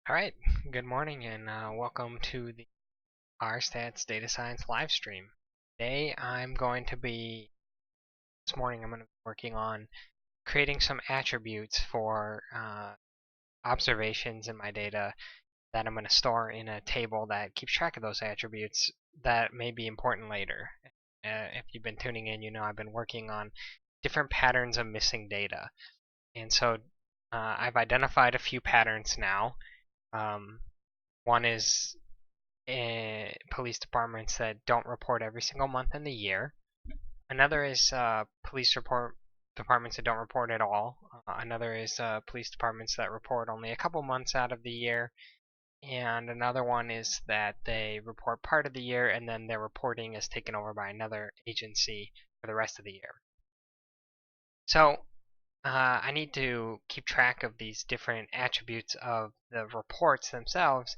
All right, good morning and welcome to the RStats Data Science live stream. Today this morning I'm going to be working on creating some attributes for observations in my data that I'm going to store in a table that keeps track of those attributes that may be important later. If you've been tuning in, you know I've been working on different patterns of missing data. And so I've identified a few patterns now. One is police departments that don't report every single month in the year. Another is departments that don't report at all. Another is police departments that report only a couple months out of the year. And another one is that they report part of the year and then their reporting is taken over by another agency for the rest of the year. So I need to keep track of these different attributes of the reports themselves.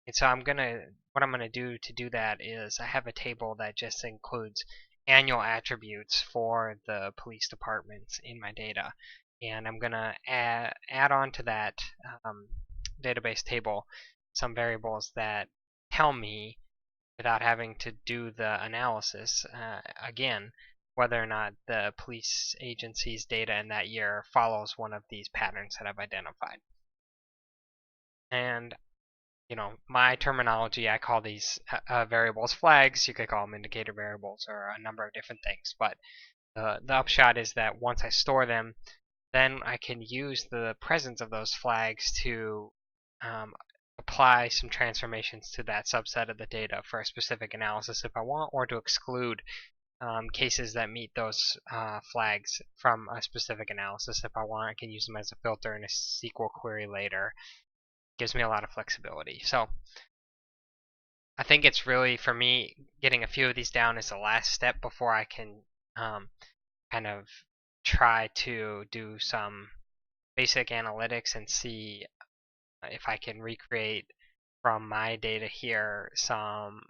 And so what I'm gonna do to do that is I have a table that just includes annual attributes for the police departments in my data, and I'm gonna add on to that database table some variables that tell me, without having to do the analysis again, whether or not the police agency's data in that year follows one of these patterns that I've identified. And my terminology, I call these variables flags. You could call them indicator variables or a number of different things. But the upshot is that once I store them, then I can use the presence of those flags to apply some transformations to that subset of the data for a specific analysis if I want, or to exclude cases that meet those flags from a specific analysis if I want. I can use them as a filter in a SQL query later. Gives me a lot of flexibility. So I think it's really, for me, getting a few of these down is the last step before I can kind of try to do some basic analytics and see if I can recreate from my data here some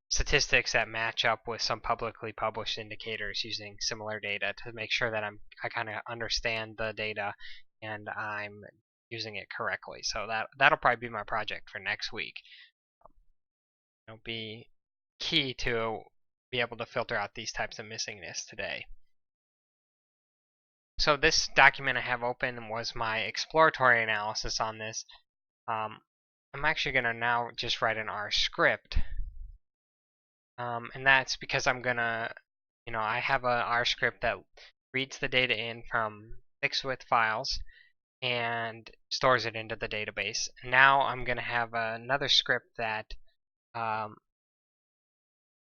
statistics that match up with some publicly published indicators using similar data to make sure that I kind of understand the data and I'm using it correctly. So that'll probably be my project for next week. It'll be key to be able to filter out these types of missingness today. So this document I have open was my exploratory analysis on this. I'm actually going to now just write an R script. And that's because I'm going to, I have an R script that reads the data in from fixed width files and stores it into the database. Now I'm going to have another script that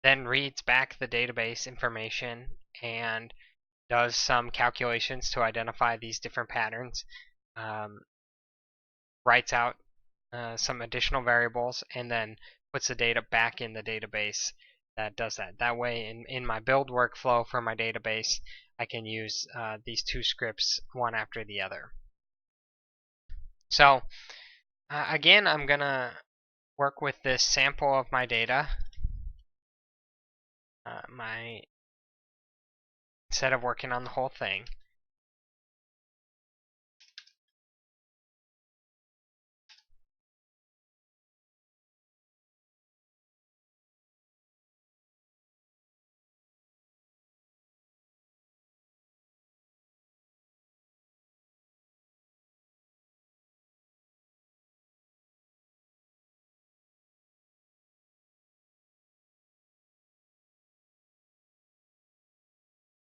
then reads back the database information and does some calculations to identify these different patterns, writes out some additional variables, and then puts the data back in the database that does that. That way, in my build workflow for my database, I can use these two scripts one after the other. So again, I'm going to work with this sample of my data. Instead of working on the whole thing.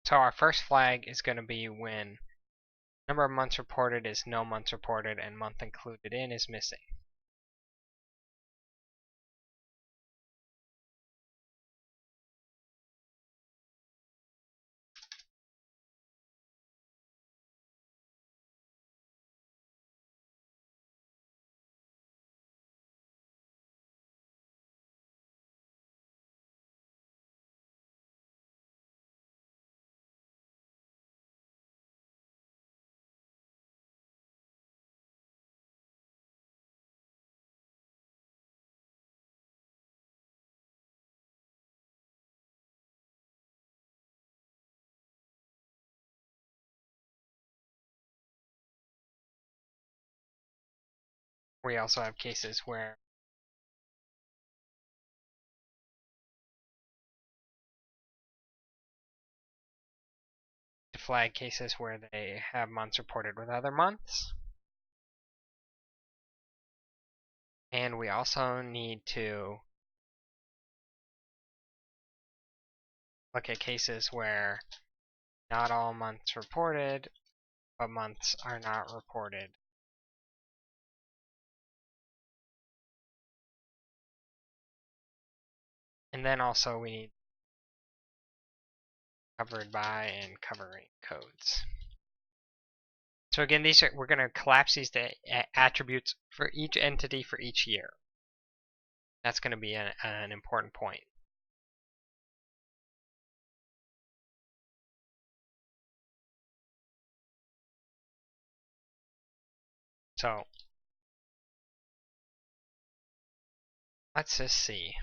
So our first flag is going to be when number of months reported is no months reported and month included in is missing. We also have cases where to flag cases where they have months reported with other months. And we also need to look at cases where not all months reported, but months are not reported. And then also we need covered by and covering codes. So again, we're going to collapse these attributes for each entity for each year. That's going to be an important point. So let's just see.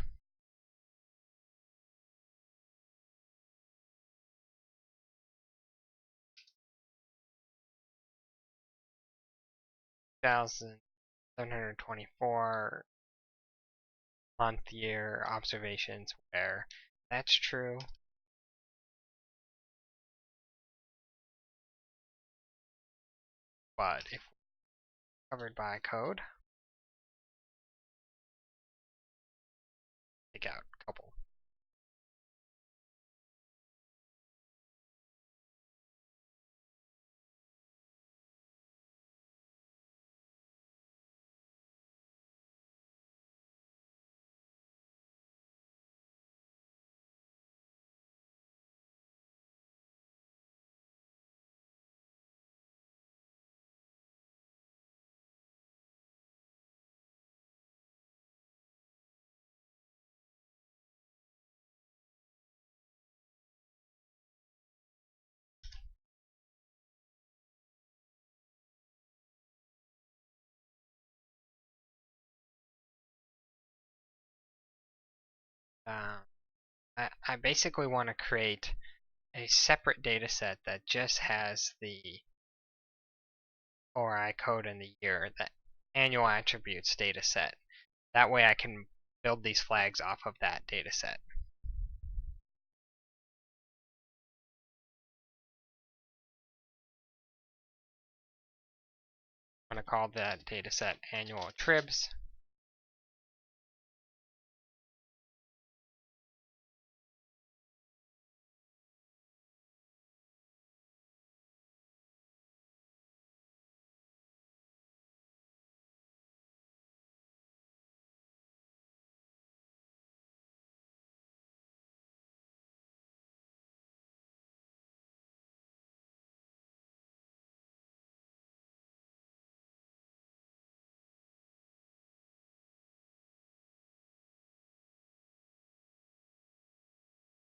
$1,724 month year observations where that's true. But if covered by code, take out a couple. I basically want to create a separate data set that just has the ORI code and the year, the annual attributes data set. That way I can build these flags off of that data set. I'm going to call that data set annual tribs.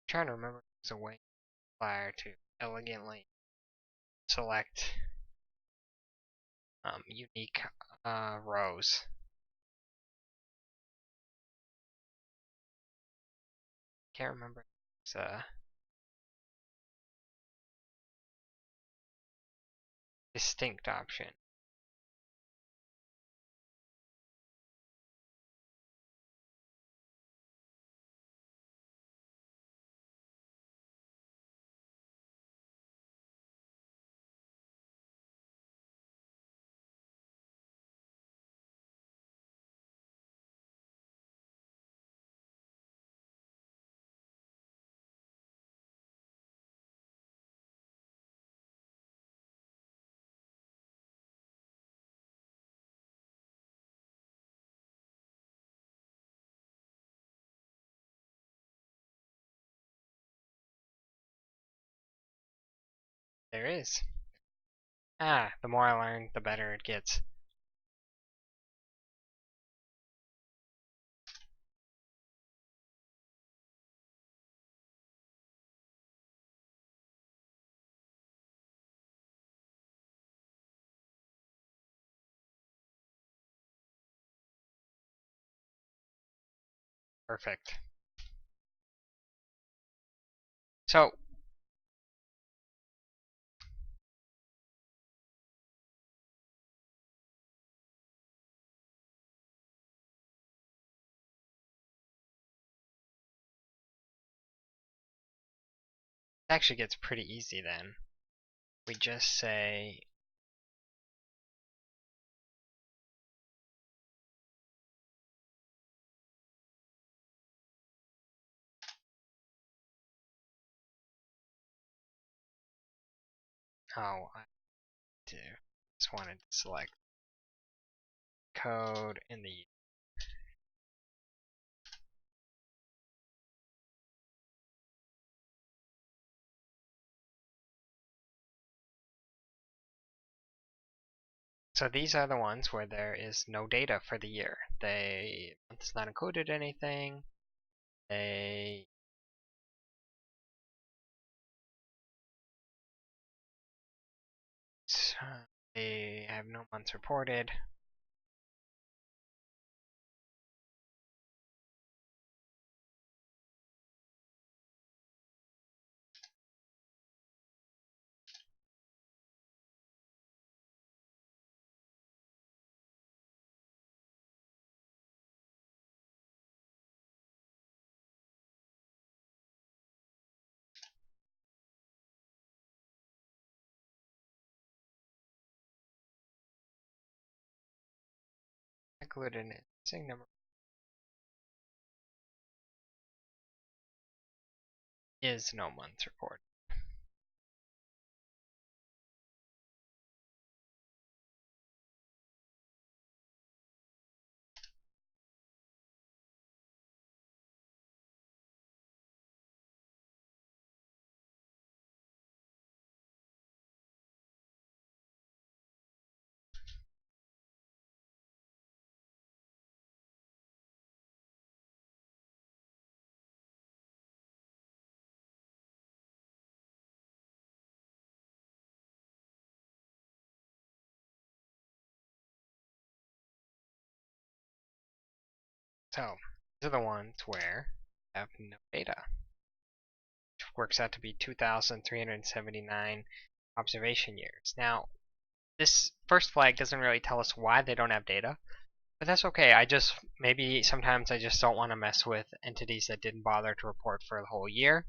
I'm trying to remember if there's a way to elegantly select unique rows. Can't remember. It's a distinct option. There is. The more I learn, the better it gets. Perfect. So actually gets pretty easy then. We just say I just wanted to select code in the So these are the ones where there is no data for the year. It's not included anything. They they have no months reported. Included in missing number is no months reported. So these are the ones where I have no data, which works out to be 2,379 observation years. Now, this first flag doesn't really tell us why they don't have data, but that's okay. Maybe sometimes I just don't want to mess with entities that didn't bother to report for the whole year.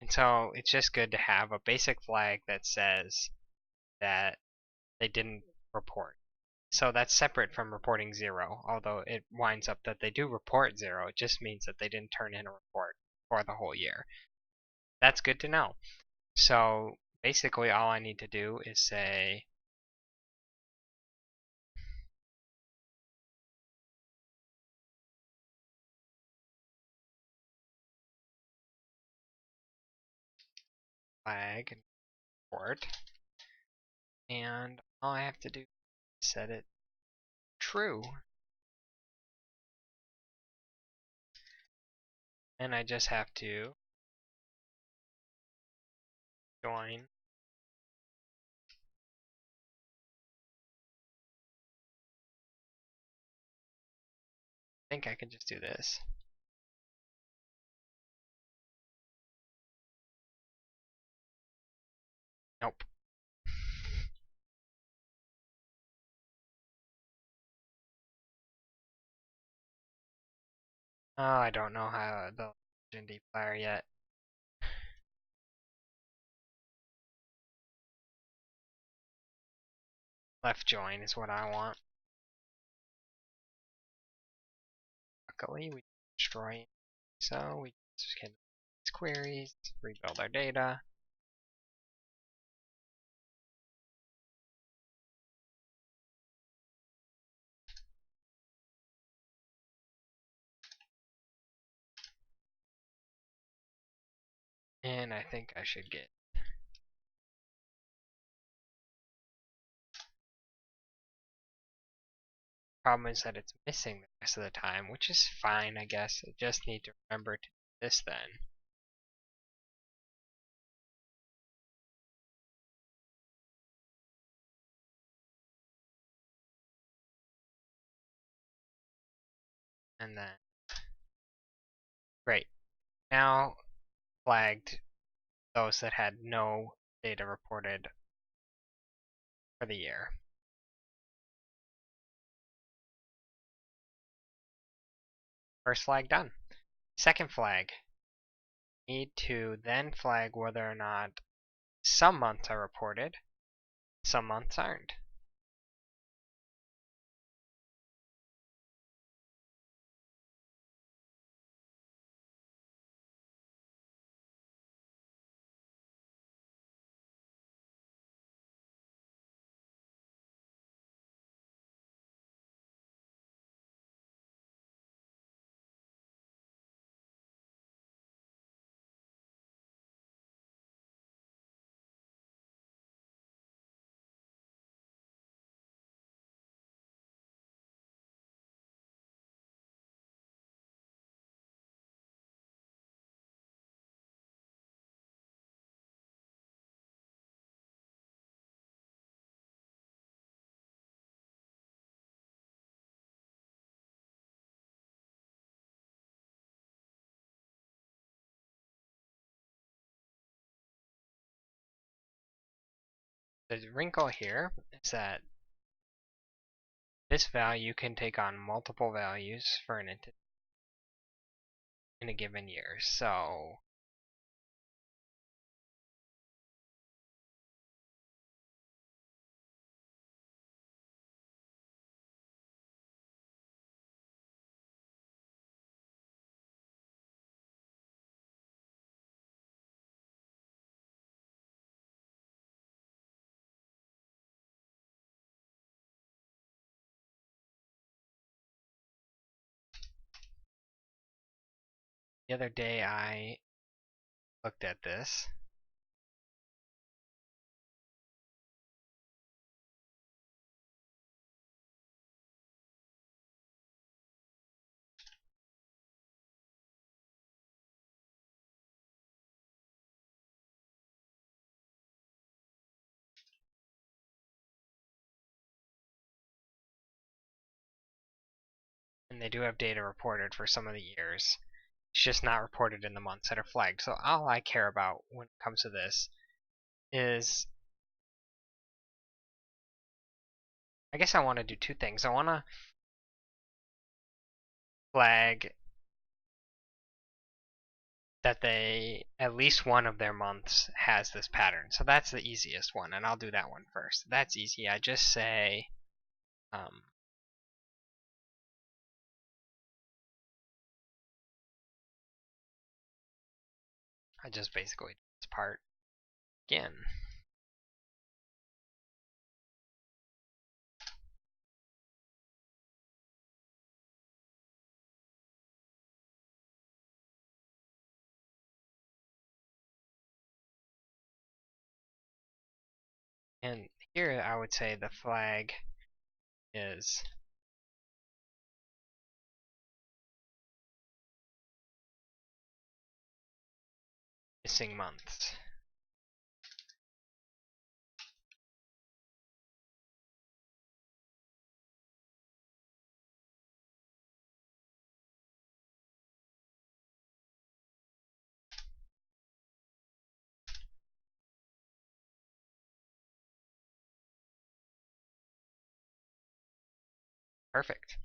And so it's just good to have a basic flag that says that they didn't report. So that's separate from reporting 0, although it winds up that they do report 0. It just means that they didn't turn in a report for the whole year. That's good to know. So basically all I need to do is say flag and report, and all I have to do is set it true. And I just have to join I think I can just do this. Nope. Oh, I don't know how the legend deployer yet. Left join is what I want. Luckily, we destroy, so we just can queries, rebuild our data. And I think I should get problem is that it's missing the rest of the time, which is fine, I guess. I just need to remember to do this then. And then, great. Now flagged those that had no data reported for the year. First flag done. Second flag need to then flag whether or not some months are reported, some months aren't. The wrinkle here is that this value can take on multiple values for an entity in a given year. So the other day I looked at this. And they do have data reported for some of the years. It's just not reported in the months that are flagged. So all I care about when it comes to this is, I guess I want to do two things. I want to flag that they, at least one of their months has this pattern. So that's the easiest one, and I'll do that one first. That's easy. I just say I just basically do this part again. And here I would say the flag is missing months. Perfect.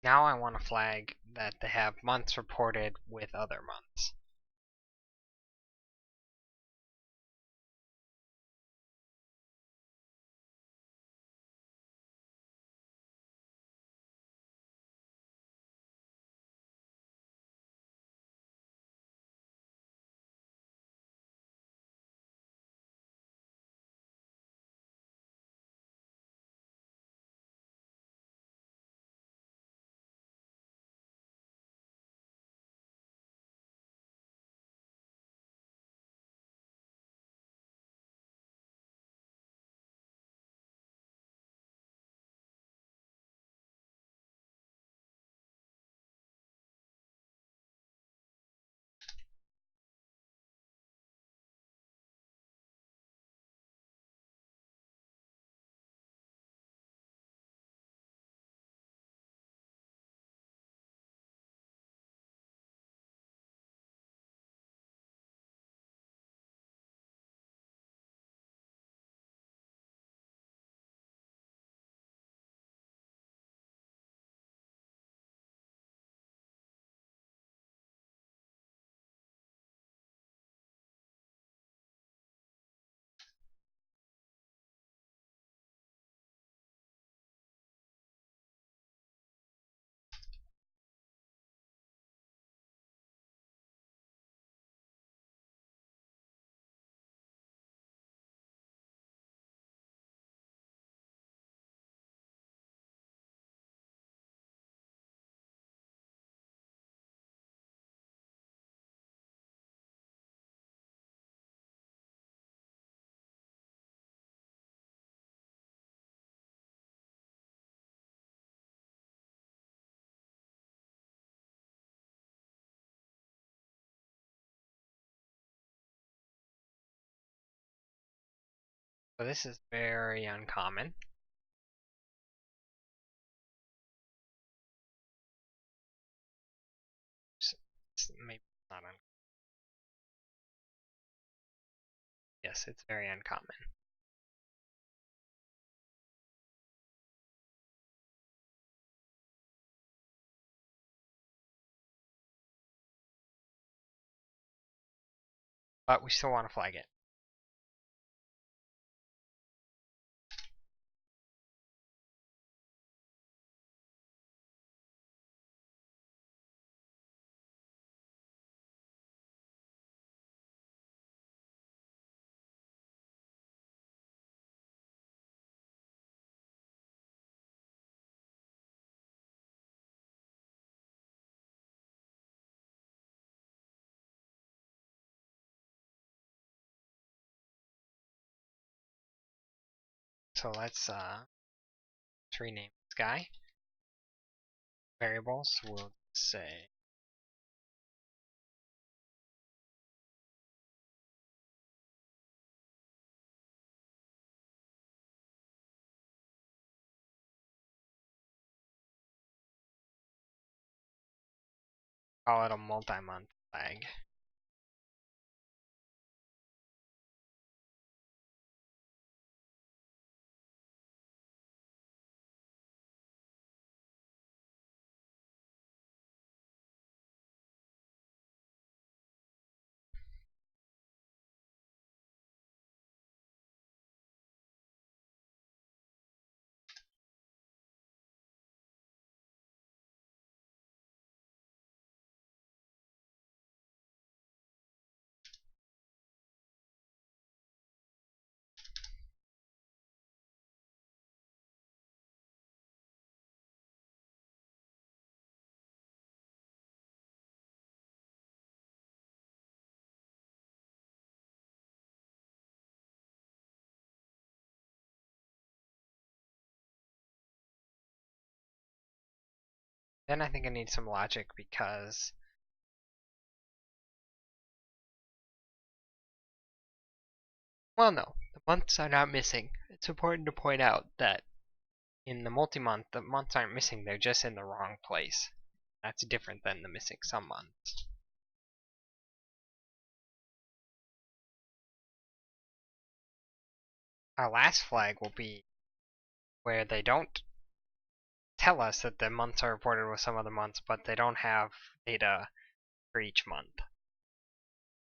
Now I want to flag that they have months reported with other months. So this is very uncommon. Maybe not uncommon. Yes, it's very uncommon. But we still want to flag it. So let's rename this guy. Variables, we'll say call it a multi-month flag. Then I think I need some logic because well, no, the months are not missing. It's important to point out that in the multi-month, the months aren't missing, they're just in the wrong place. That's different than the missing some months. Our last flag will be where they don't tell us that the months are reported with some other months, but they don't have data for each month.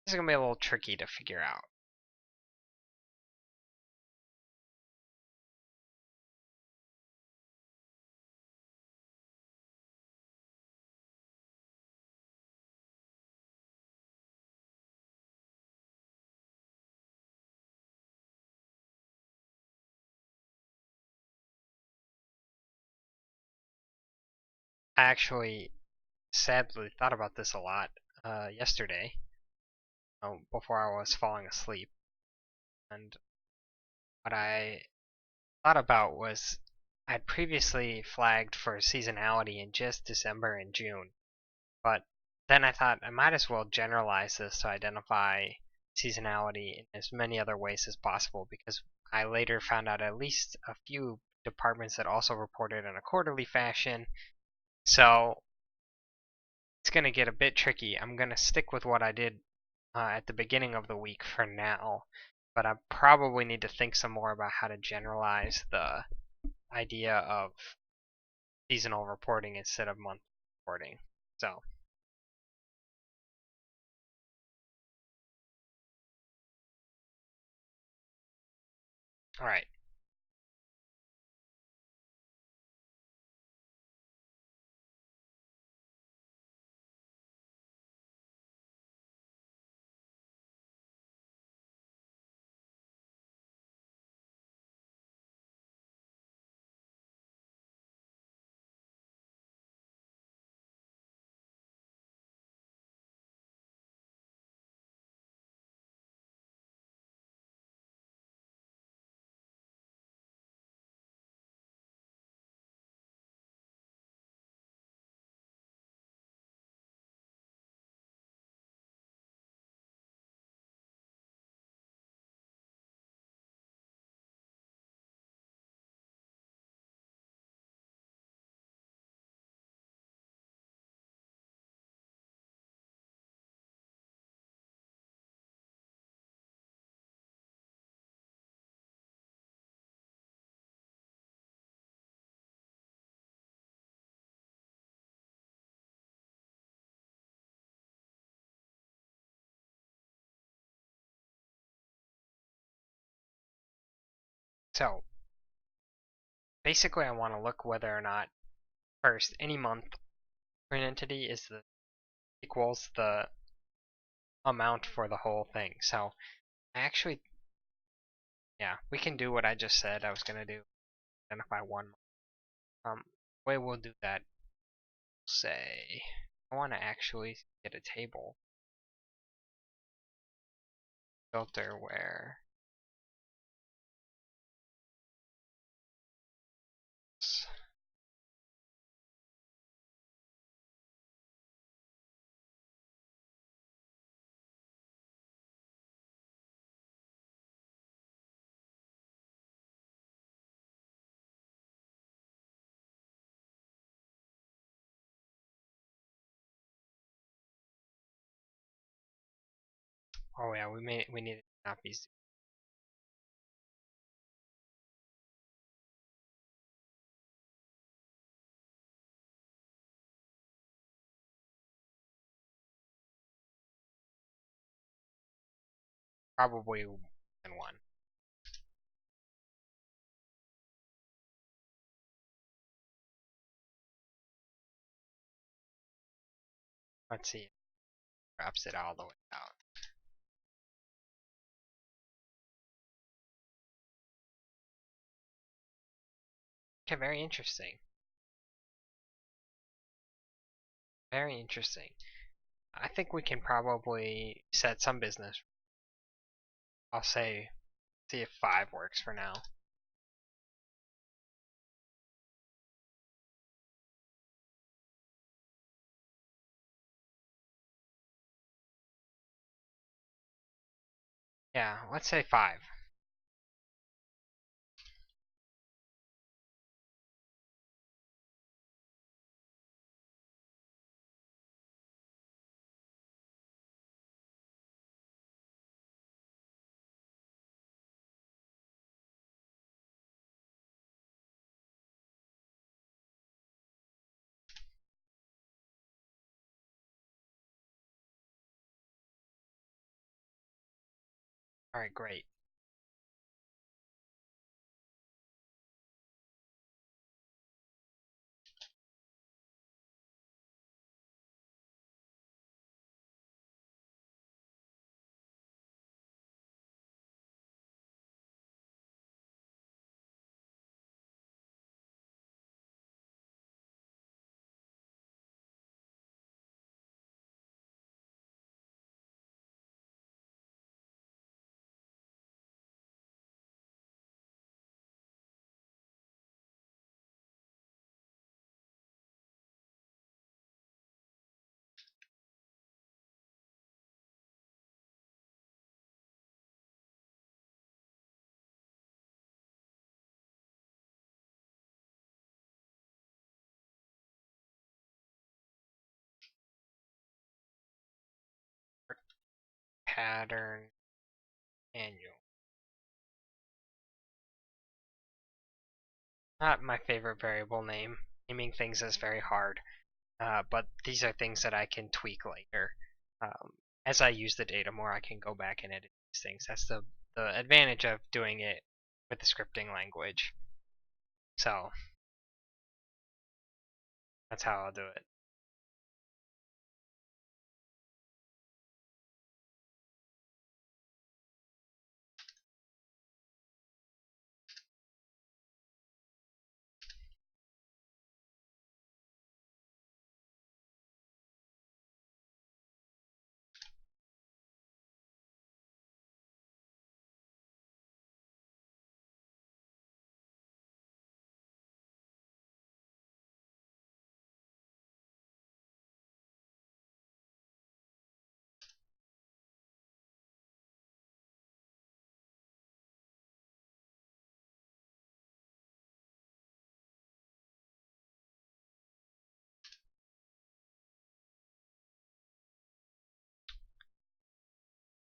This is going to be a little tricky to figure out. I actually sadly thought about this a lot yesterday before I was falling asleep. And what I thought about was I'd previously flagged for seasonality in just December and June, but then I thought I might as well generalize this to identify seasonality in as many other ways as possible because I later found out at least a few departments that also reported in a quarterly fashion. So it's going to get a bit tricky. I'm going to stick with what I did at the beginning of the week for now, but I probably need to think some more about how to generalize the idea of seasonal reporting instead of month reporting. So, all right. So basically I want to look whether or not first any month for an entity is equals the amount for the whole thing. So actually, yeah, we can do what I just said I was going to do. Identify one. The way we'll do that, say, I want to actually get a table filter where oh yeah, we need it to not be probably than one. Let's see, drops it all the way down. Okay, very interesting. Very interesting. I think we can probably set some business. I'll say, see if 5 works for now. Yeah, let's say 5. Alright, great. Pattern annual. Not my favorite variable name. Naming things is very hard. But these are things that I can tweak later. As I use the data more, I can go back and edit these things. That's the advantage of doing it with the scripting language. So that's how I'll do it.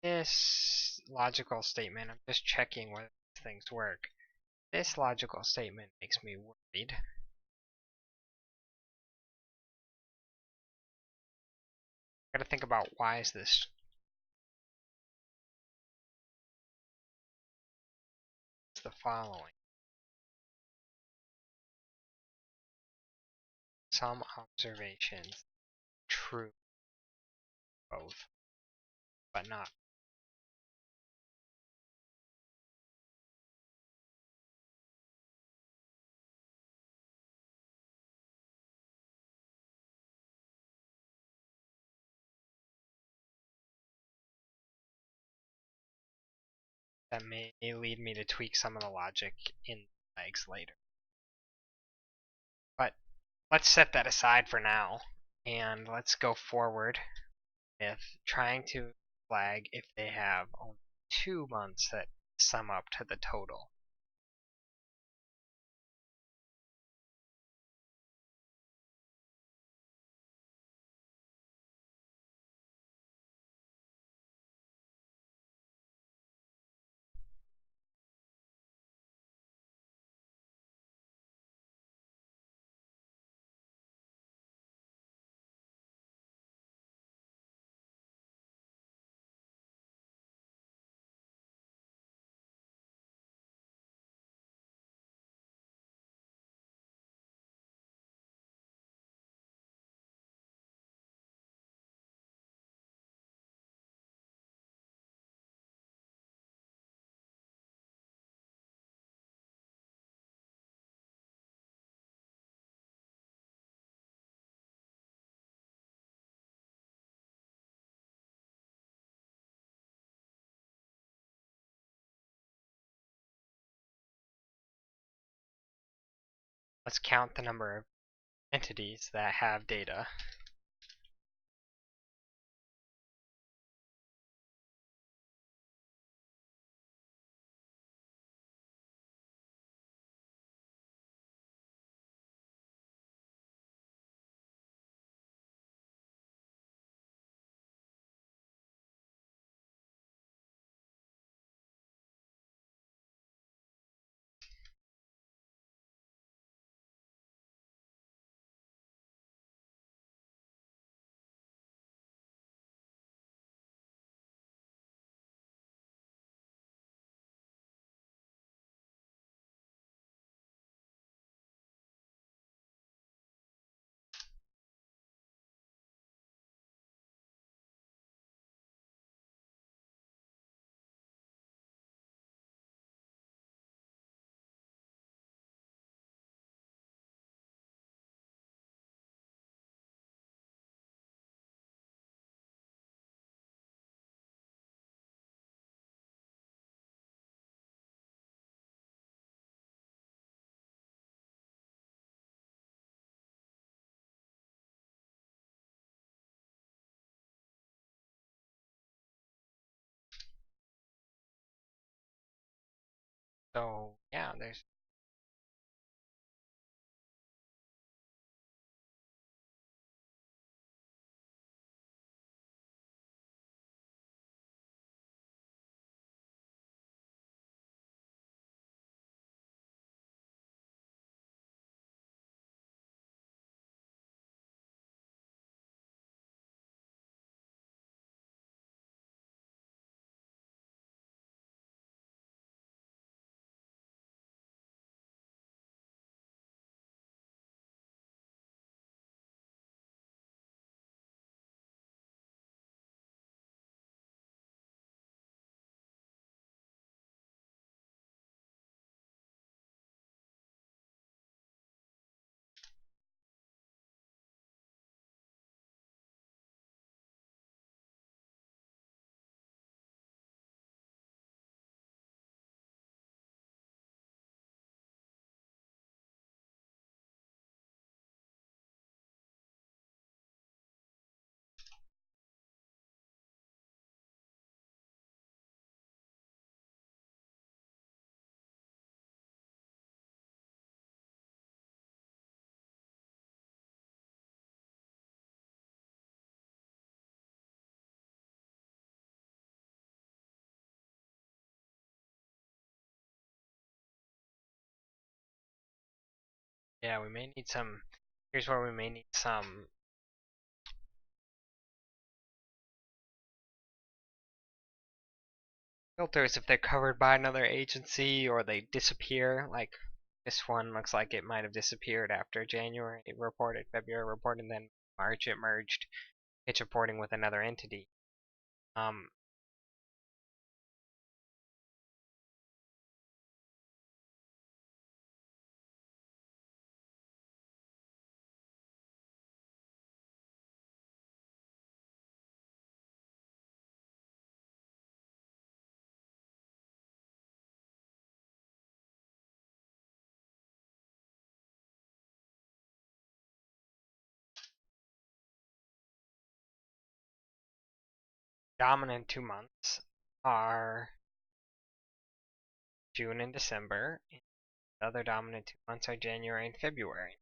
This logical statement, I'm just checking whether things work. This logical statement makes me worried. I gotta think about why is this. the following. Some observations true both, but not. That may lead me to tweak some of the logic in flags later. But let's set that aside for now, and let's go forward with trying to flag if they have only 2 months that sum up to the total. Let's count the number of entities that have data. So yeah, there's yeah, we may need some. Here's where we may need some filters if they're covered by another agency or they disappear. Like this one looks like it might have disappeared after January it reported, February reported, and then March it merged its reporting with another entity. Dominant 2 months are June and December. The other dominant 2 months are January and February.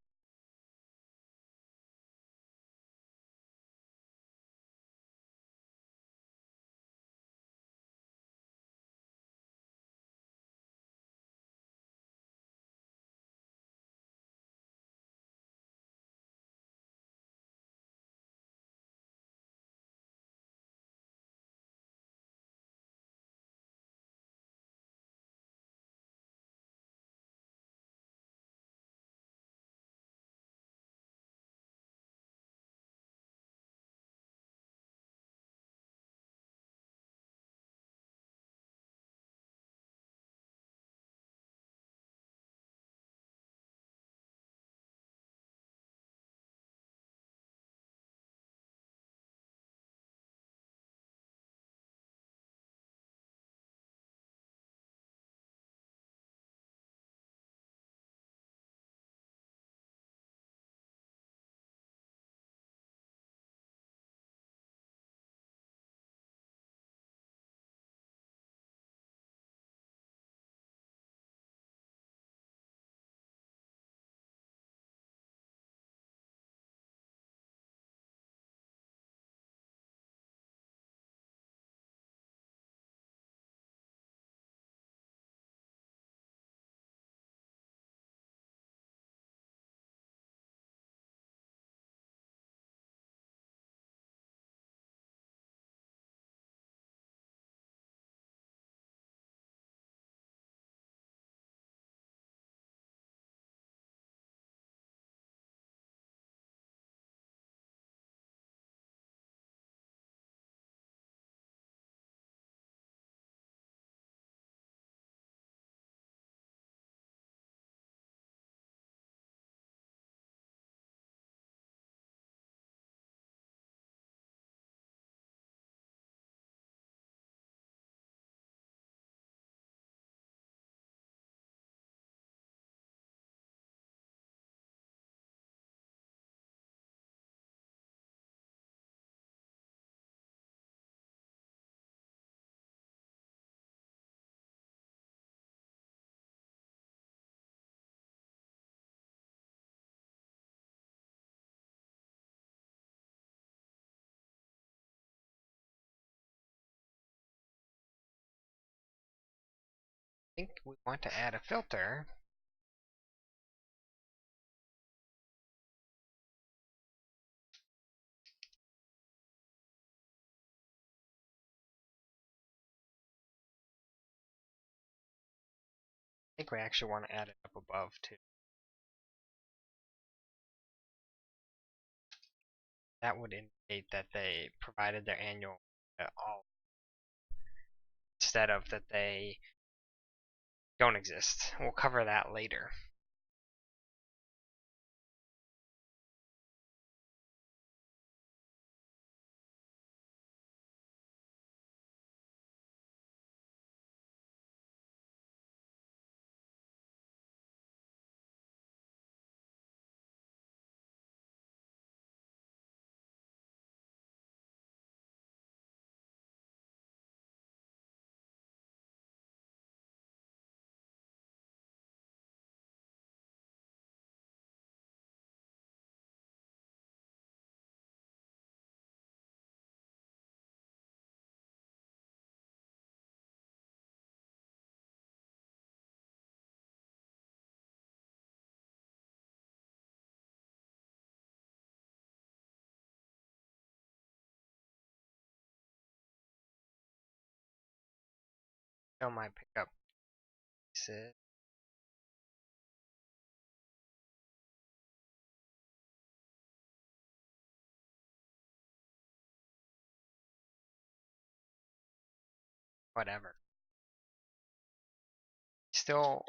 I think we want to add a filter. I think we actually want to add it up above too. That would indicate that they provided their annual all instead of that they don't exist. We'll cover that later. Still might pick up pieces. Whatever. Still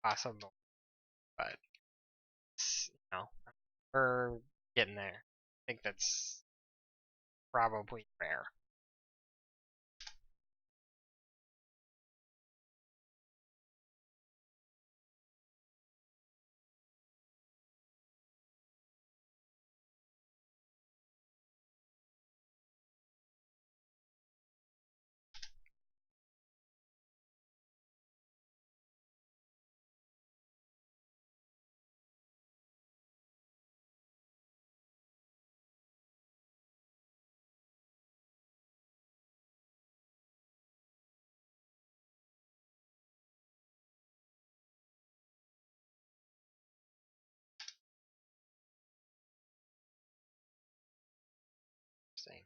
possible, but it's, we're getting there. I think that's probably rare. Interesting.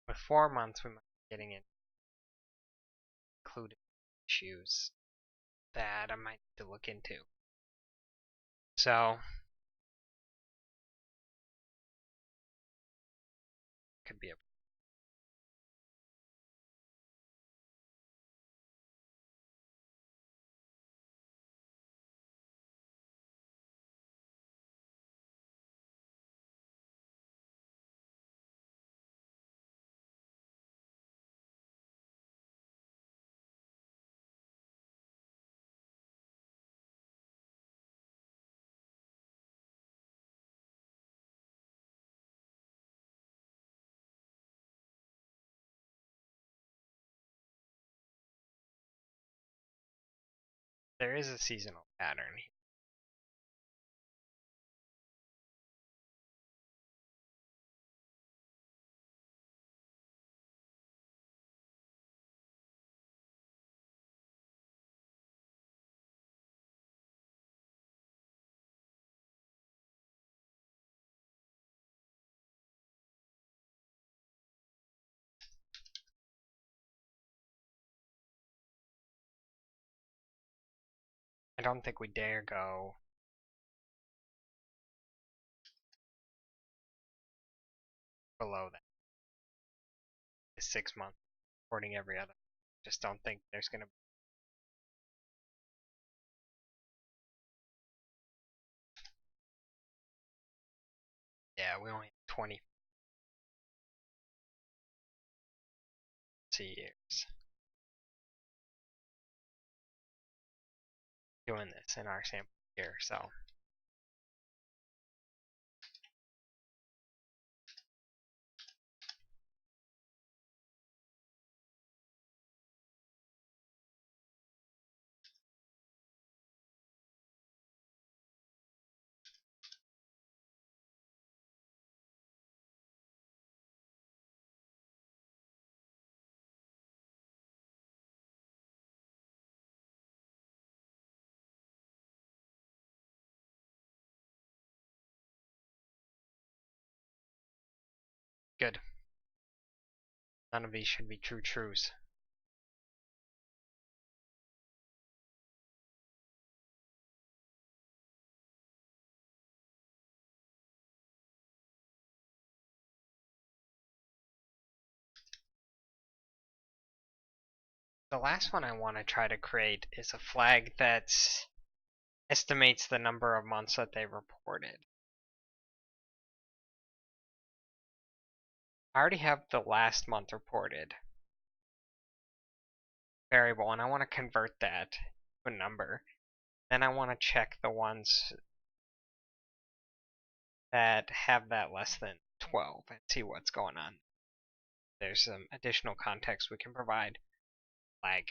With 4 months, we might be getting included issues that I might need to look into. So, could be a there is a seasonal pattern here. I don't think we dare go below that. 6 month reporting every other. Just don't think there's gonna be. Yeah, we only have 20 years doing this in our sample year, so good. None of these should be true truths. The last one I want to try to create is a flag that estimates the number of months that they reported. I already have the last month reported variable, and I want to convert that to a number. Then I want to check the ones that have that less than 12 and see what's going on. There's some additional context we can provide. Flag.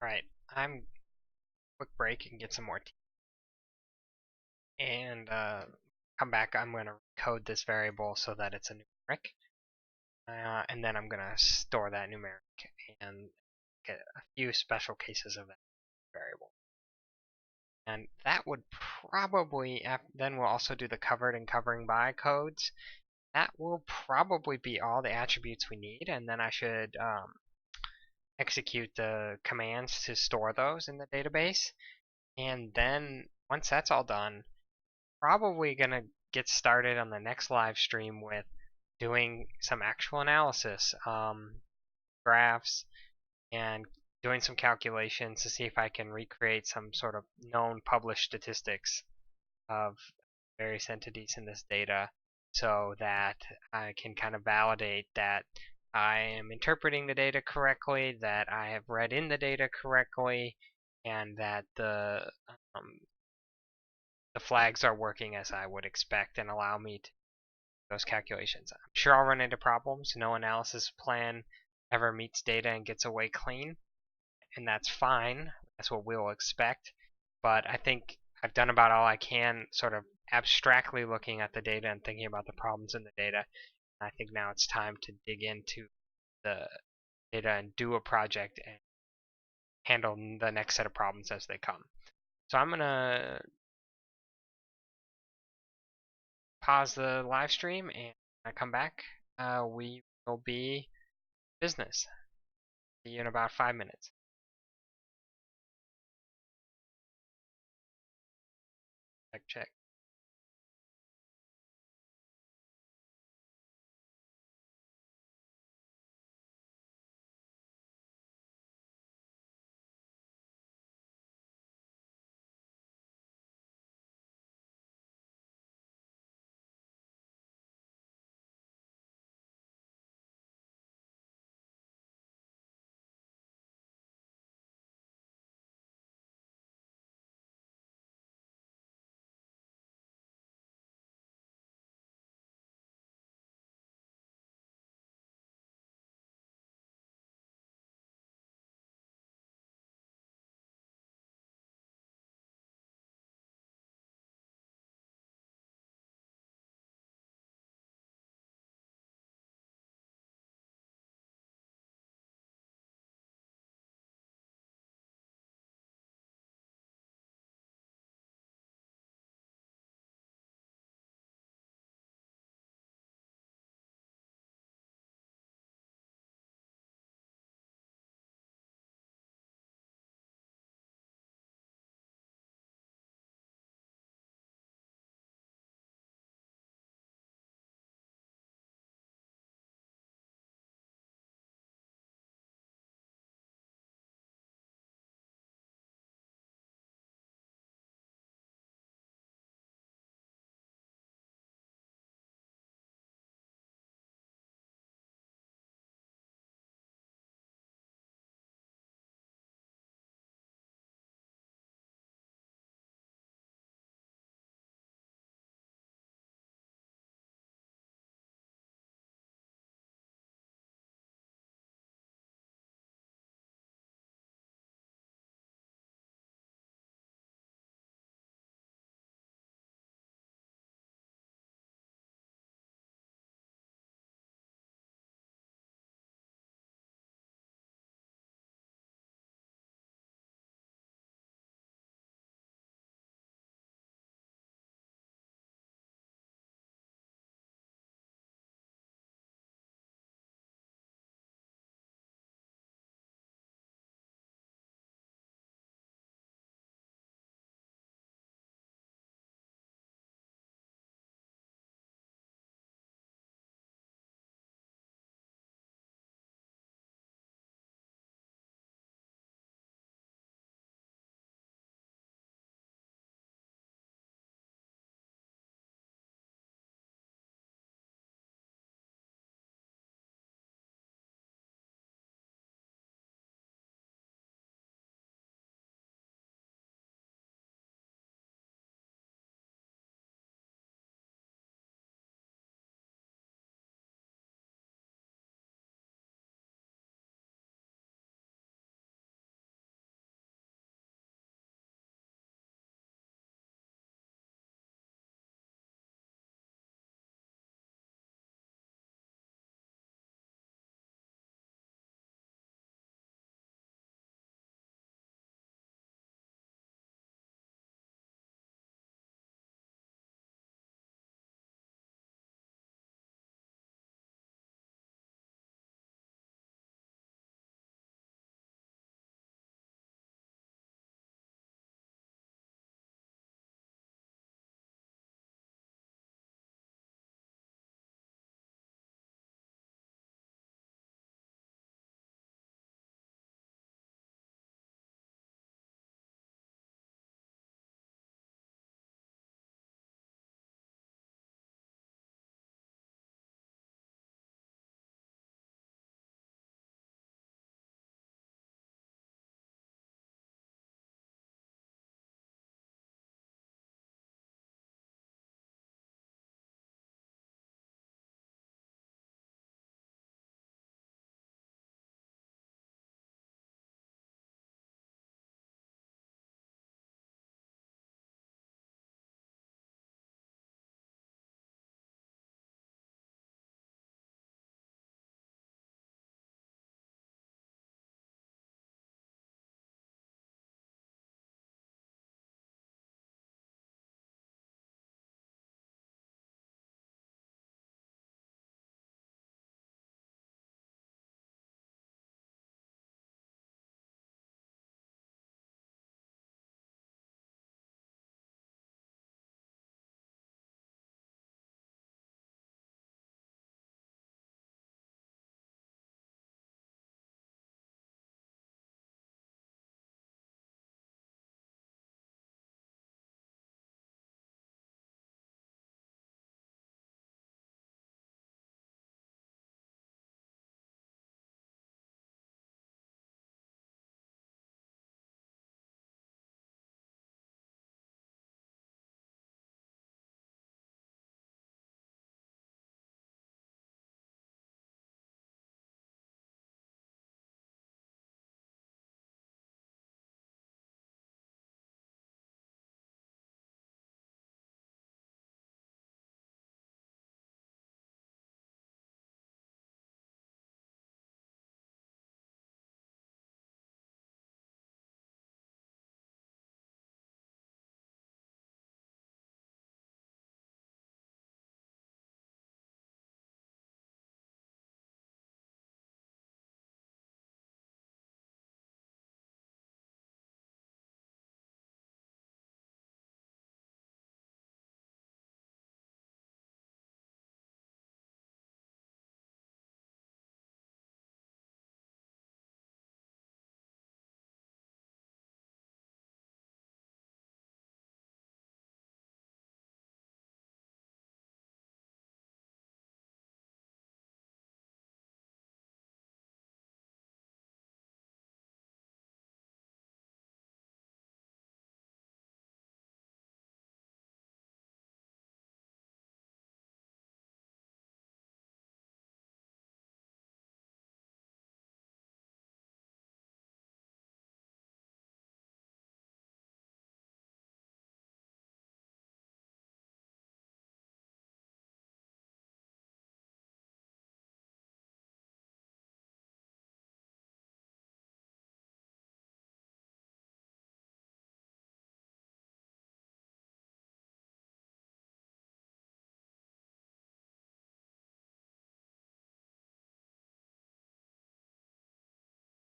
Alright, I'm quick break and get some more tea. And come back, I'm going to code this variable so that it's a numeric. And then I'm going to store that numeric and get a few special cases of that variable. And that would probably, then we'll also do the covered and covering by codes. That will probably be all the attributes we need, and then I should execute the commands to store those in the database. And then once that's all done, probably gonna get started on the next live stream with doing some actual analysis, graphs, and doing some calculations to see if I can recreate some sort of known published statistics of various entities in this data so that I can kind of validate that I am interpreting the data correctly, that I have read in the data correctly, and that the flags are working as I would expect and allow me to do those calculations. I'm sure I'll run into problems. No analysis plan ever meets data and gets away clean, and that's fine. That's what we'll expect. But I think I've done about all I can sort of abstractly looking at the data and thinking about the problems in the data. I think now it's time to dig into the data and do a project and handle the next set of problems as they come. So I'm going to pause the live stream, and when I come back, we will be business. See you in about 5 minutes. Check.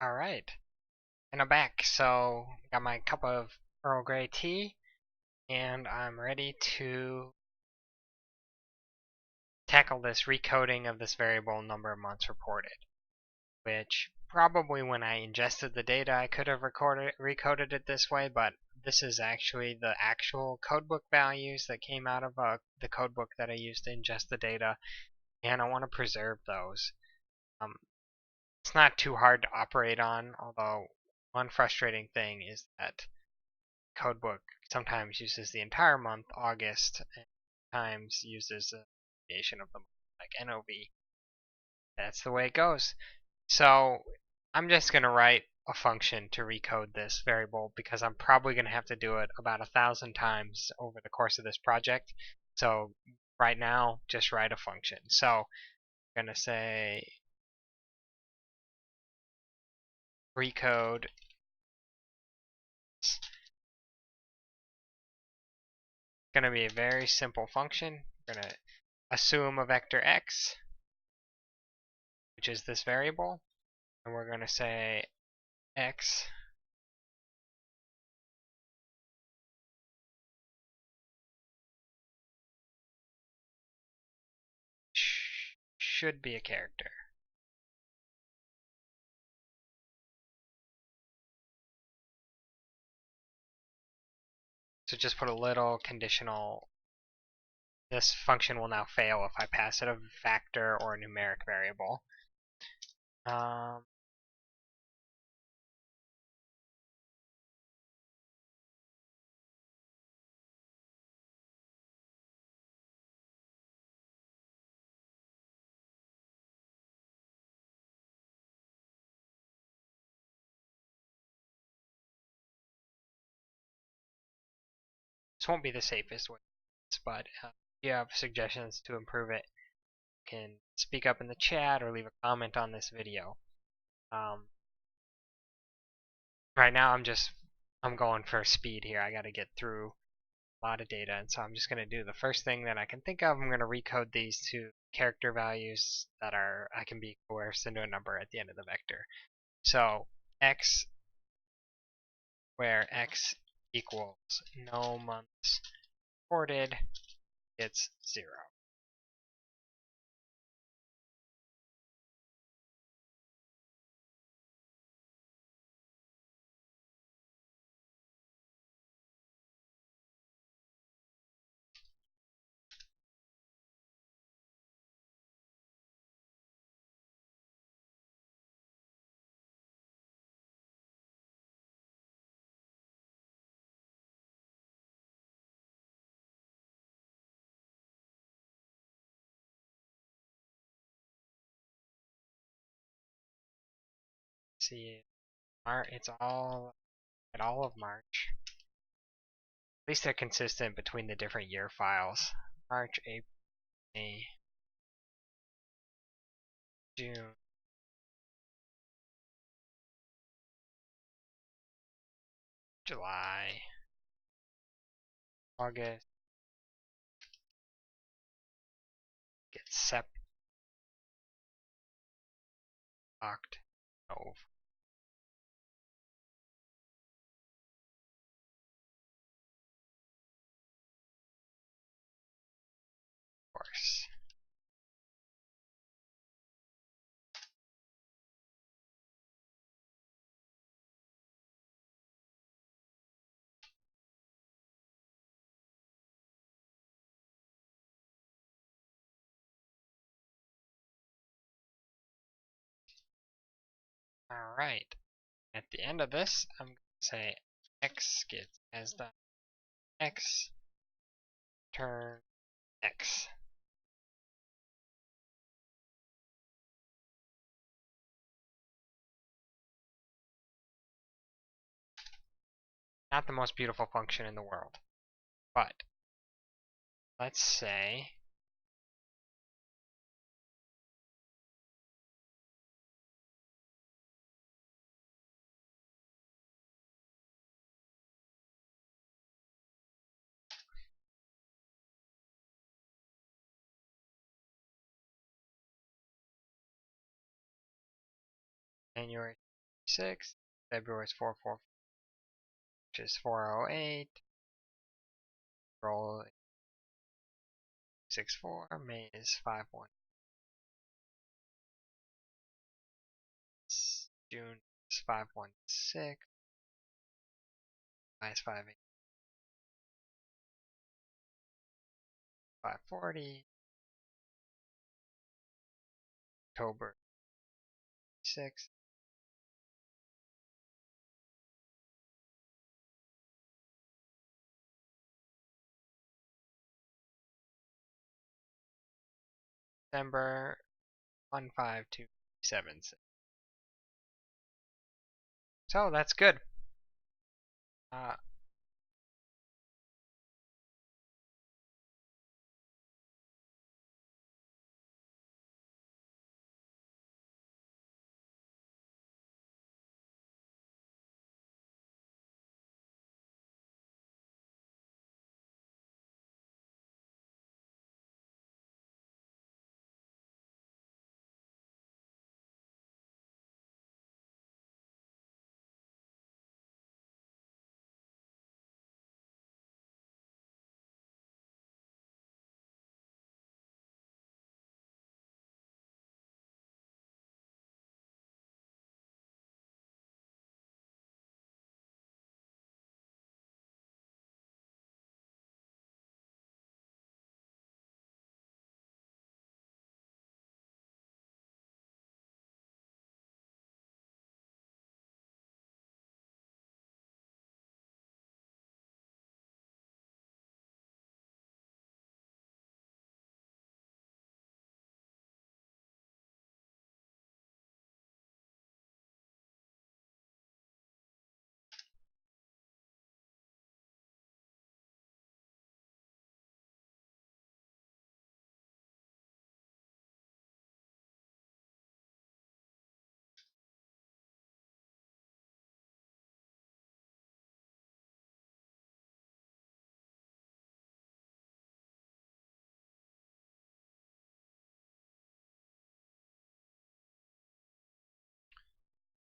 Alright, and I'm back. So, got my cup of Earl Grey tea, and I'm ready to tackle this recoding of this variable number of months reported, which probably when I ingested the data I could have recoded it this way, but this is actually the actual codebook values that came out of the codebook that I used to ingest the data, and I want to preserve those. It's not too hard to operate on, although one frustrating thing is that codebook sometimes uses the entire month, August, and sometimes uses a variation of the month, like NOV. That's the way it goes. So I'm just going to write a function to recode this variable because I'm probably going to have to do it about 1,000 times over the course of this project. So right now, just write a function. So I'm going to say recode. It's going to be a very simple function. We're going to assume a vector x, which is this variable, and we're going to say x should be a character. So just put a little conditional. This function will now fail if I pass it a factor or a numeric variable. This won't be the safest way, but if you have suggestions to improve it, you can speak up in the chat or leave a comment on this video. Right now I'm going for speed here. I got to get through a lot of data, and so I'm just going to do the first thing that I can think of. I'm going to recode these to character values that I can be coerced into a number at the end of the vector. So x, where x equals no months reported, it's 0. See, it's all at all of March. At least they're consistent between the different year files. March, April, May, June, July, August, get Sept, Oct, Nov. Of course. Alright. At the end of this, I'm going to say x gets as the x turn x. Not the most beautiful function in the world, but let's say January 436. February is 444, which is 408. April 64. May is 51. June is 516. July is 58. 540. October 6. December 15276. So that's good.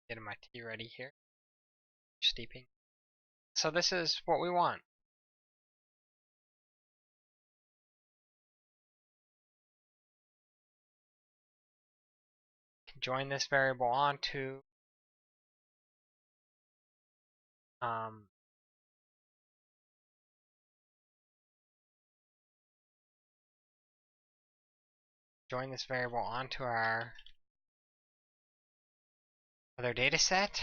Getting my tea ready here. Steeping. So this is what we want. Join this variable onto our other data set.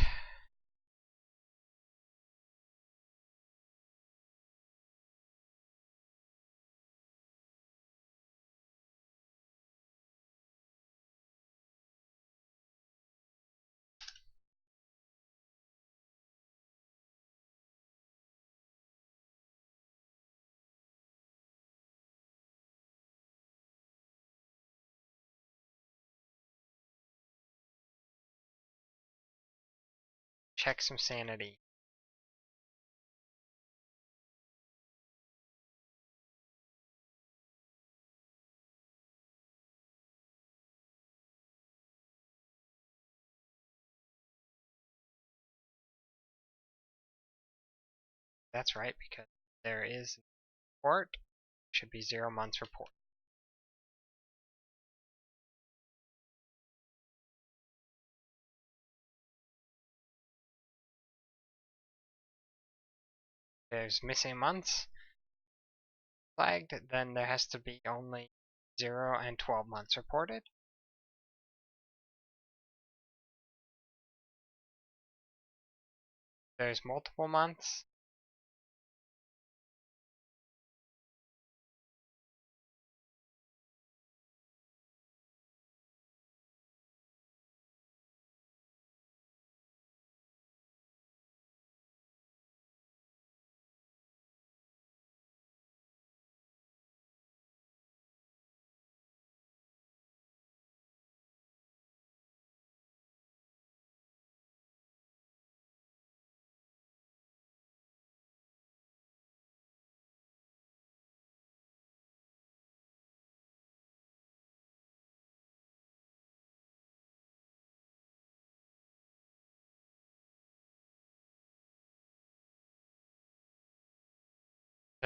Check some sanity. That's right, because there is report. Should be 0 months report. There's missing months flagged, then there has to be only 0 and 12 months reported. There's multiple months.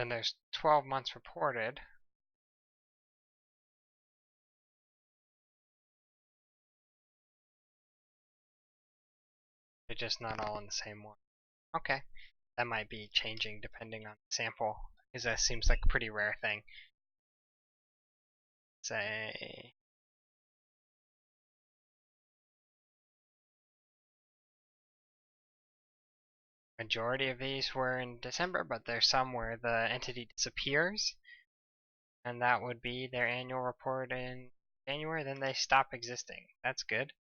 Then there's 12 months reported. They're just not all in the same one. Okay. That might be changing depending on the sample, because that seems like a pretty rare thing. Say majority of these were in December, but there's some where the entity disappears, and that would be their annual report in January, then they stop existing. That's good.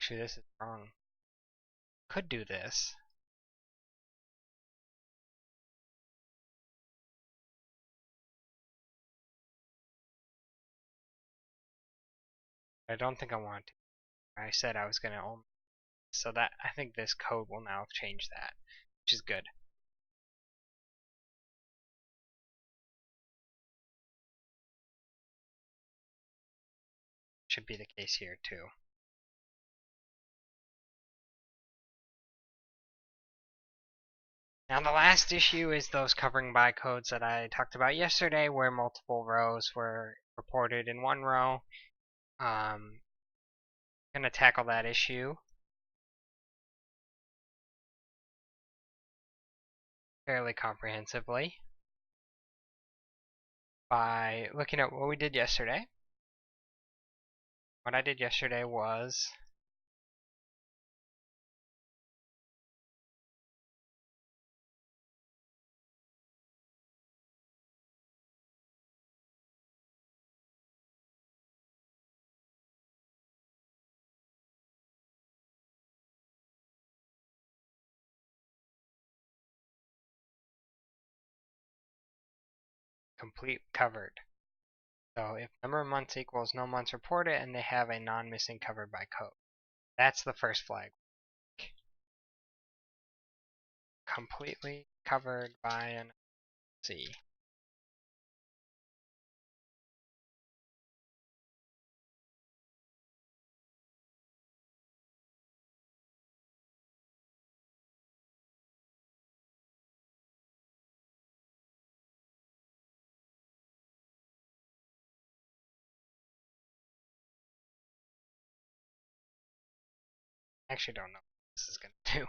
Actually, this is wrong. Could do this. I don't think I want to. I said I was going to only. So that I think this code will now change that, which is good. Should be the case here too. Now the last issue is those covering by codes that I talked about yesterday, where multiple rows were reported in one row. Going to tackle that issue fairly comprehensively by looking at what we did yesterday. What I did yesterday was complete covered. So if number of months equals no months reported and they have a non-missing covered by code. That's the first flag. Completely covered by an C. I actually don't know what this is going to do.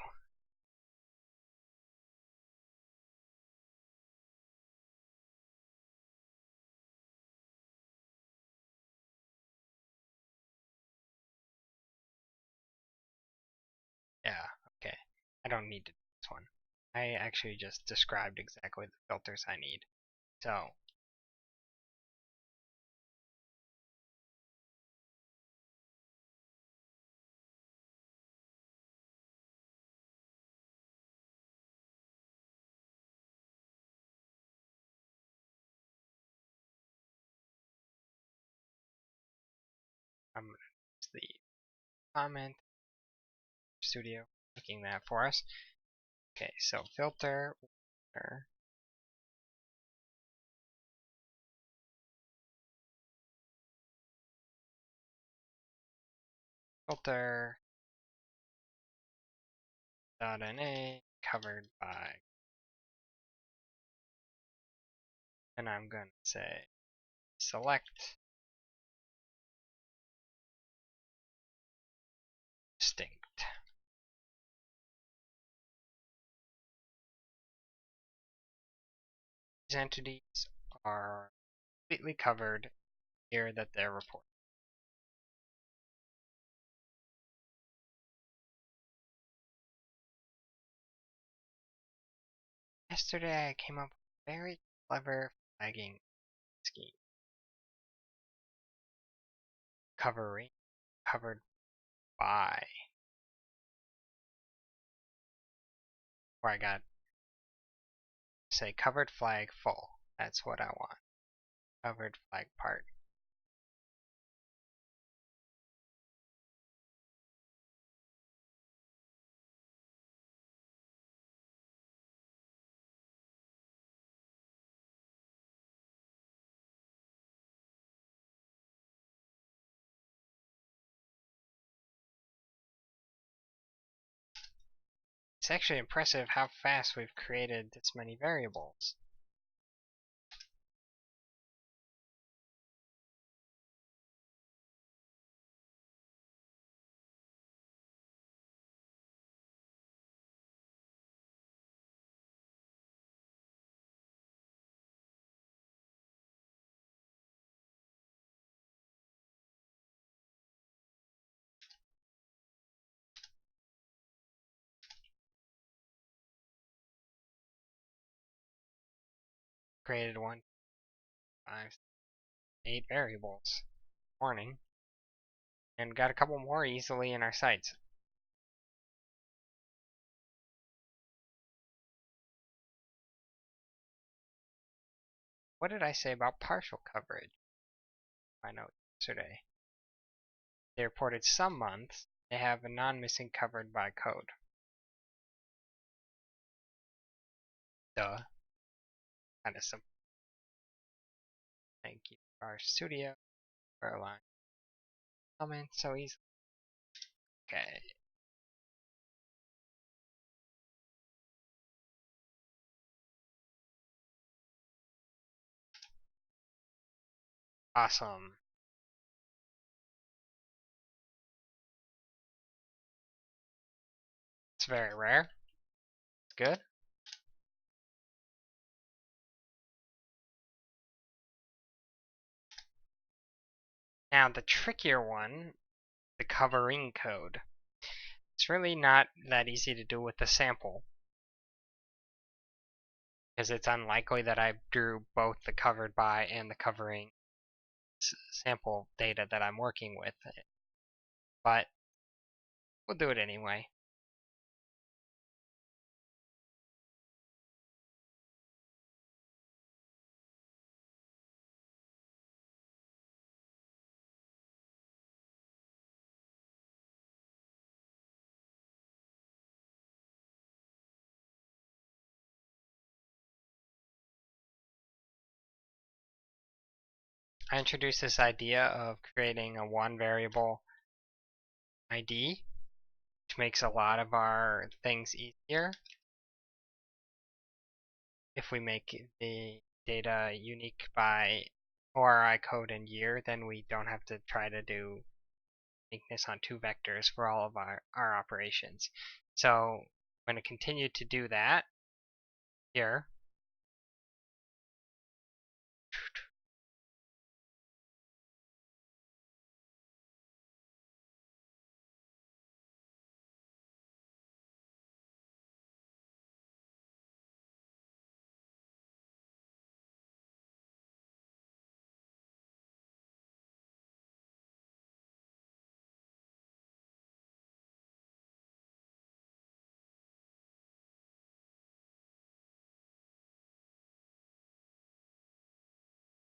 Yeah, okay. I don't need to do this one. I actually just described exactly the filters I need. So I'm going to use the comment studio making that for us. Okay, so filter, filter .na covered by, and I'm going to say select distinct. These entities are completely covered here that they're reported. Yesterday I came up with a very clever flagging scheme. Covered by where I got say covered flag full. That's what I want. Covered flag part. It's actually impressive how fast we've created this many variables. Created 1, 5, 8 variables. Morning. And got a couple more easily in our sites. What did I say about partial coverage? I know yesterday. They reported some months they have a non-missing covered by code. Duh. Kind of simple. Thank you, our studio, for allowing comment so easy. Okay. Awesome. It's very rare. It's good. Now the trickier one, the covering code. It's really not that easy to do with the sample, because it's unlikely that I drew both the covered by and the covering sample data that I'm working with. But we'll do it anyway. I introduced this idea of creating a one variable ID, which makes a lot of our things easier. If we make the data unique by ORI code and year, then we don't have to try to do uniqueness on 2 vectors for all of our operations. So I'm going to continue to do that here.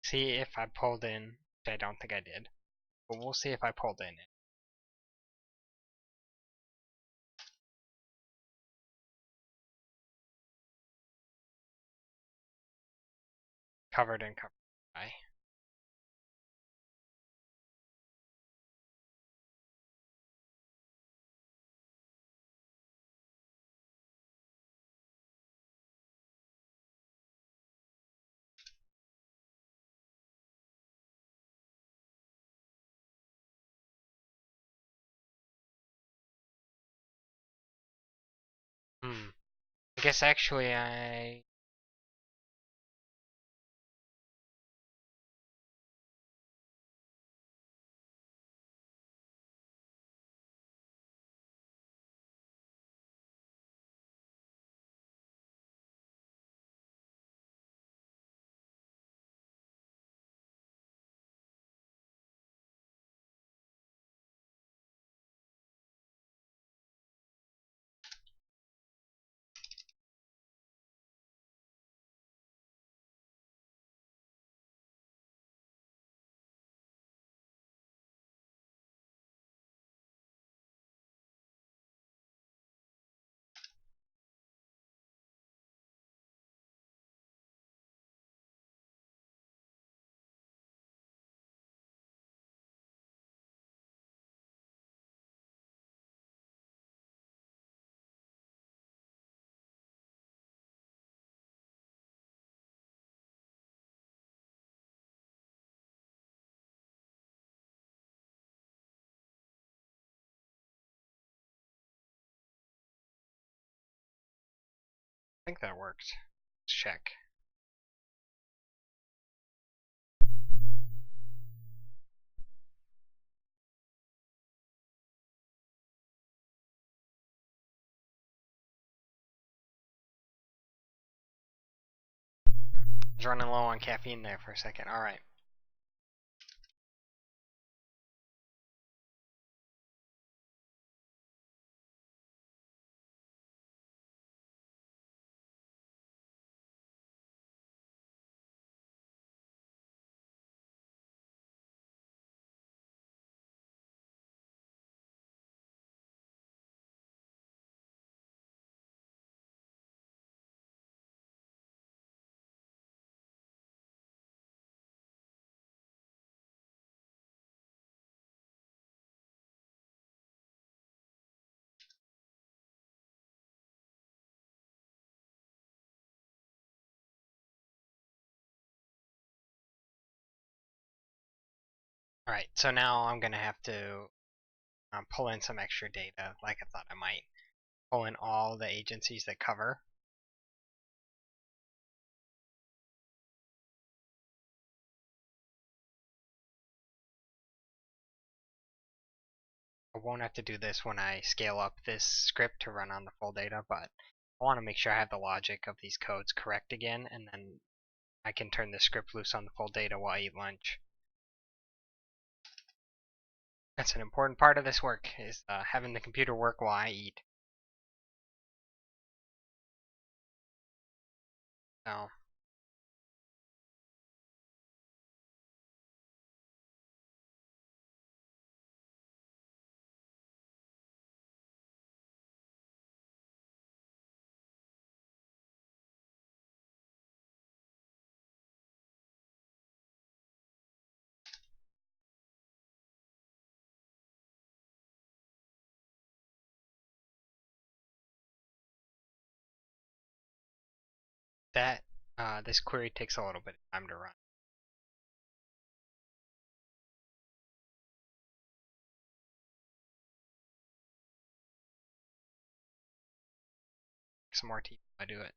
See if I pulled in, which I don't think I did, but we'll see if I pulled in covered and covered by. I guess actually I think that worked. Let's check. I was running low on caffeine there for a second. Alright. Alright, so now I'm going to have to pull in some extra data, like I thought I might. Pull in all the agencies that cover. I won't have to do this when I scale up this script to run on the full data, but I want to make sure I have the logic of these codes correct again, and then I can turn the script loose on the full data while I eat lunch. That's an important part of this work, is having the computer work while I eat. So, that this query takes a little bit of time to run. Some more tea I do it.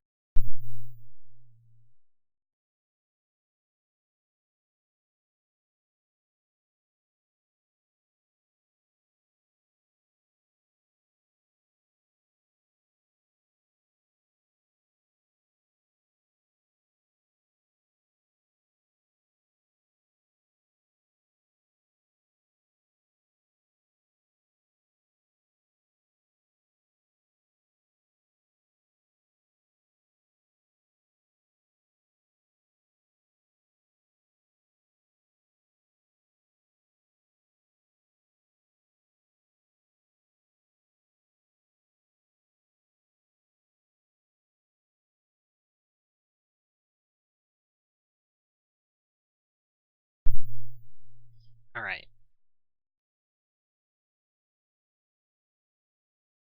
Alright.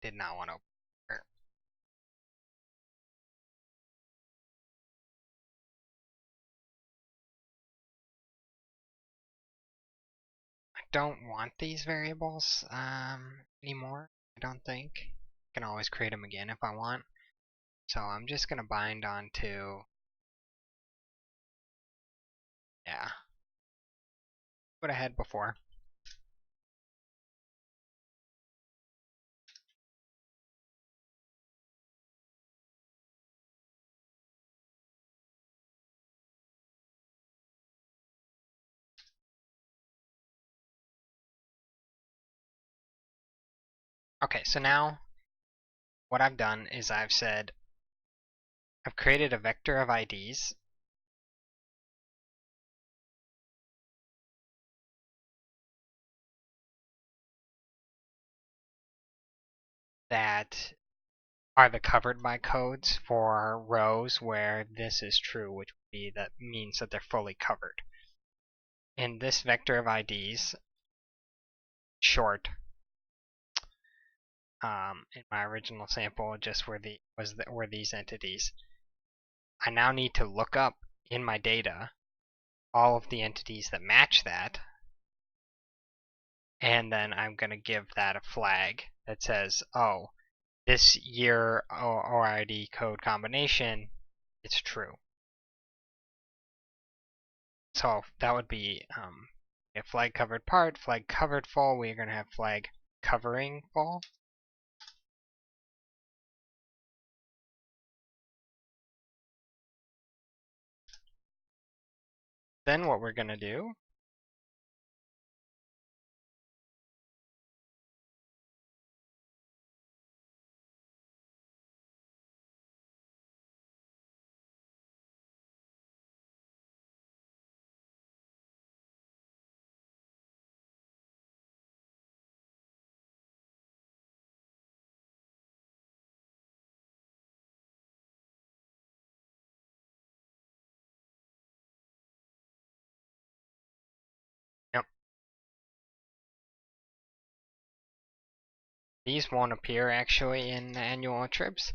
Did not want to open it. I don't want these variables anymore, I don't think. I can always create them again if I want. So I'm just going to bind onto, yeah, what I had before. Okay, so now what I've done is I've said I've created a vector of IDs that are the covered by codes for rows where this is true, which would be that means that they're fully covered. In this vector of IDs, short, in my original sample, just were these entities. I now need to look up in my data all of the entities that match that, and then I'm going to give that a flag that says, oh, this year OID code combination, it's true. So that would be a flag covered part, flag covered full. We're going to have flag covering full. Then what we're going to do Yep. These won't appear actually in the annual trips.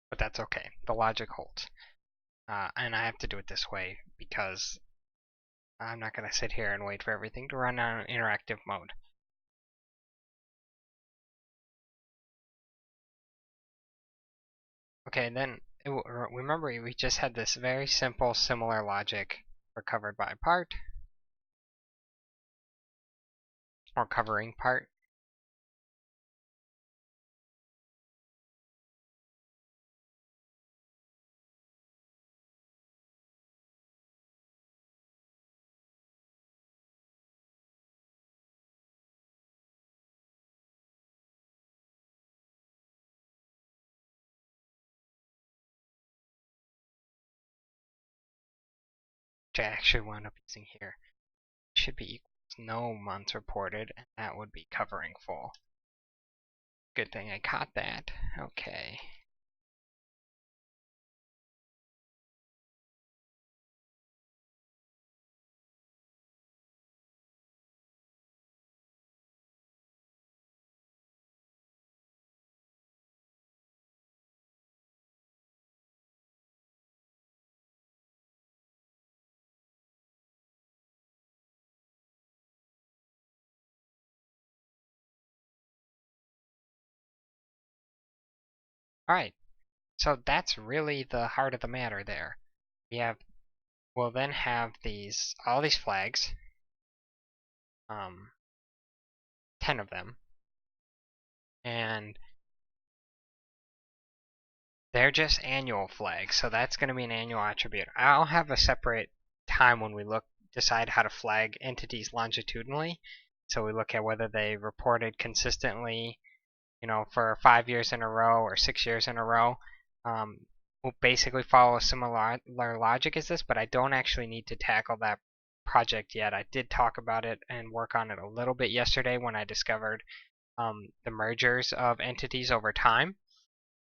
But that's okay. The logic holds. And I have to do it this way because I'm not going to sit here and wait for everything to run on interactive mode. Okay, then remember we just had this very simple similar logic for covered by part or covering part. Which I actually wound up using here. Should be equals no months reported, and that would be covering full. Good thing I caught that. Okay. Alright, so that's really the heart of the matter there. We'll then have all these flags, 10 of them, and they're just annual flags, so that's going to be an annual attribute. I'll have a separate time when we decide how to flag entities longitudinally. So we look at whether they reported consistently, for 5 years in a row or 6 years in a row. We'll basically follow a similar logic as this, but I don't actually need to tackle that project yet. I did talk about it and work on it a little bit yesterday when I discovered the mergers of entities over time.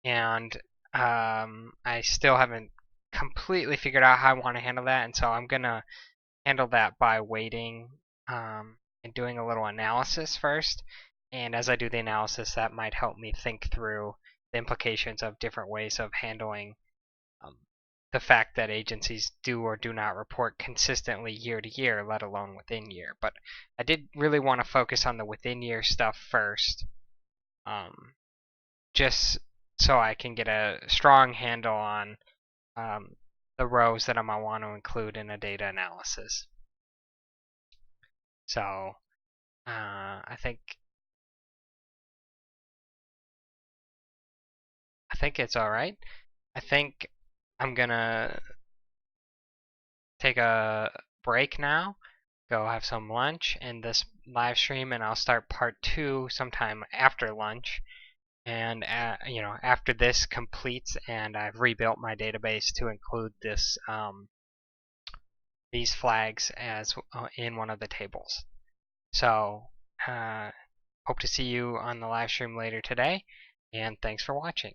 And I still haven't completely figured out how I want to handle that, and so I'm going to handle that by waiting and doing a little analysis first. And as I do the analysis, that might help me think through the implications of different ways of handling the fact that agencies do or do not report consistently year to year, let alone within year. But I did really want to focus on the within year stuff first, just so I can get a strong handle on the rows that I might want to include in a data analysis. So I think it's all right. I think I'm gonna take a break now, go have some lunch in this live stream, and I'll start part 2 sometime after lunch. And after this completes and I've rebuilt my database to include this these flags as in one of the tables. So hope to see you on the live stream later today, and thanks for watching.